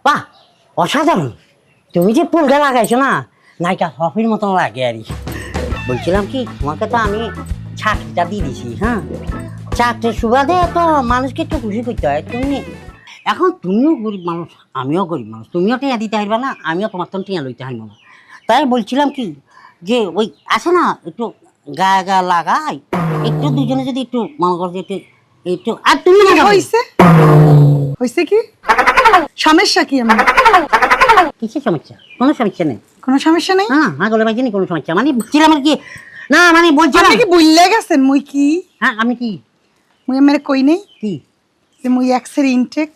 বাহ, অসাধারণ। তুমি যে ফুলটা লাগাইছো না, নায়িকা হফির মতন লাগে আর কি। বলছিলাম কি, তোমাকে তো আমি চাকরিটা দিয়ে দিছি। হ্যাঁ, চাকরির সুবাদে তো মানুষকে একটু খুশি করতে হয়। এখন তুমিও গরিব মানুষ, আমিও গরিব মানুষ। তুমিও টিয়া দিতে পারবে না, আমিও তোমার তো টিয়া লইতে পারবো না। তাই বলছিলাম কি, যে ওই আছে না, একটু গায়ে গায়ে লাগাই, একটু দুজনে যদি একটু মনে করো যে একটু আর তুমি হয়েছে কি সমস্যা কি? আমার কিসের সমস্যা? কোনো সমস্যা নেই। কোনো সমস্যা নেই? হ্যাঁ, আগলে বাজে কোনো সমস্যা। মানে বলছিলাম আর কি, না মানে বলছিলাম কি বুঝলে গেছেন মুই কি? হ্যাঁ, আমি কি মুই আমার কই নেই কি যে মুই এক্সের ইনটেক।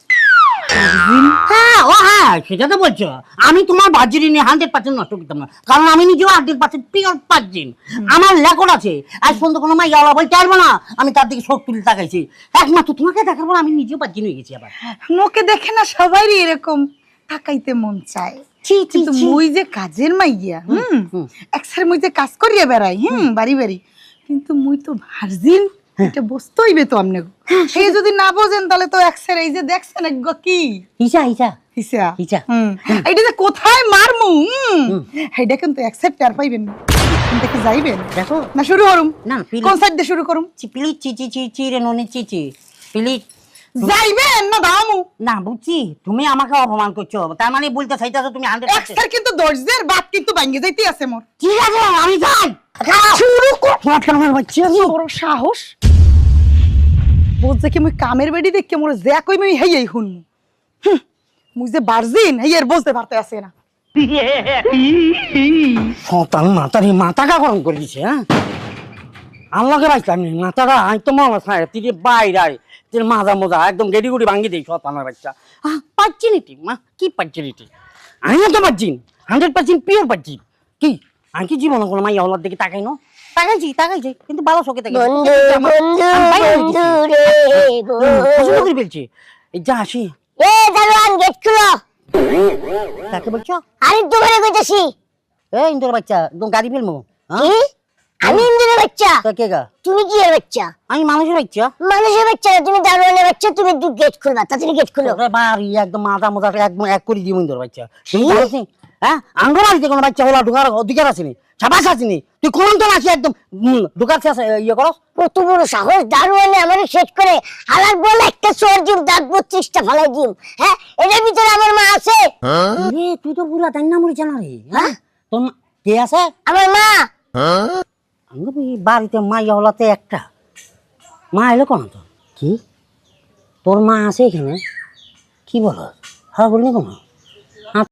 হ্যাঁ, ও হ্যাঁ, সেটা তো বলছো। আমি তোমার বার্জিন 100% নষ্ট করতাম না, কারণ আমি নিজেও 100% পিওর বার্জিন। আমার লেখক আছে, আজ পর্যন্ত কোনো মাই গেলা বলতে পারবো না আমি তার দিকে চোখ তুলে তাকাইছি। একমাত্র তোমাকে দেখার পর আমি নিজেও বার্জিন হয়ে গেছি। আবার মুখে দেখে না সবারই এরকম তাকাইতে মন চায়, কিন্তু মুই যে কাজের মাইয়া, এক্সের মুই যে কাজ করিয়া বেড়াই, বাড়ি বাড়ি, কিন্তু মুই তো ভার্জিন। এটা বুঝতে হইবে তো আপনি। এই যদি না বোঝেন তাহলে তো এক্সের এই যে দেখছেন কি হিসা হিসা হিসা হিসা, এইটা যে কোথায় মারমু, এইটা কিন্তু অ্যাকসেপ্ট আর পাইবেন না। দেখে যাইবেন, দেখো না শুরু করুম? না, কোন সাইড দিয়ে শুরু করুম? প্লিজ চিচি চিচি রে ননি চিচি, প্লিজ যাইবেন না দামু? না, বুঝছি তুমি আমাকে অপমান করছো, তার মানে বলতে চাইতেছো তুমি 100%। এক্সের কিন্তু দর্জের বাত কিন্তু ভাঙে যাইতে আছে মোর। ঠিক আছে, আমি যাই। শুরু কর। আমার বাচ্চা বড় সাহস, বুঝছে কি মুই কামের বেডি দেখকে মোর যা কই মুই হেই হুনমু। মুই যে বার্জিন হেইয়ের বুঝতে পারতে আছে না। সন্তান মাতারি মাথাটা গরম করে দিছে। হ্যাঁ, আল্লাহকে রাখতাম মাথাটা আই তো মনে হয় তুই বাইরে তোর মাজা মজা একদম গেড়ি গুড়ি ভাঙি দিই সন্তানের বাচ্চা। পাচ্ছিনিটি মা, কি পাচ্ছিনিটি? আমিও তো পাচ্ছিন 100% পিওর পাচ্ছি। কি আমি কি জীবনে কোনো মাইয়া হলার দিকে তাকাই না? তাকাইছি কিন্তু ভালো চোখে তাকাই ফেলছি। এই যা আসি। এ দারোয়ান, গেট খুলো। কাকে বলছো? আরে দোকানে কইতাছি। এই ইন্দুর বাচ্চা, একদম গাড়ি ফেলবো। কি? আমি ইন্দ্রের বাচ্চা? তা কে গা? তুমি কি এর বাচ্চা? আমি মানুষের বাচ্চা। মানুষের বাচ্চা না, তুমি দারোয়ানের বাচ্চা। তুমি গেট খুলবা, তাড়াতাড়ি গেট খুলো। বাড়ি একদম মাথা মোজা একদম এক করে দিব ইন্দুর বাচ্চা। তুমি জানোস নি? হ্যাঁ, আঙ্গুর বাড়িতে কোনো বাচ্চা হলা ঢুকার অধিকার আসেনি, সাবাস আসেনি। তুই কোন তো নাকি একদম ঢুকাচ্ছে ইয়ে করস? কত বড় সাহস! দারোয়ানে আমারে সেট করে হালার বলে একটা চোর জিম দাঁত 32টা ফালাই দিম। হ্যাঁ, এর ভিতরে আমার মা আছে। রে তুই তো পুরা তাই না মরে জানা রে। হ্যাঁ, তোর কে আছে? আমার মা। আঙ্গুর বাড়িতে মাইয়া হলাতে একটা মা এলো কোন? তো কি তোর মা আছে এখানে? কি বল? হ্যাঁ বললি কোনো?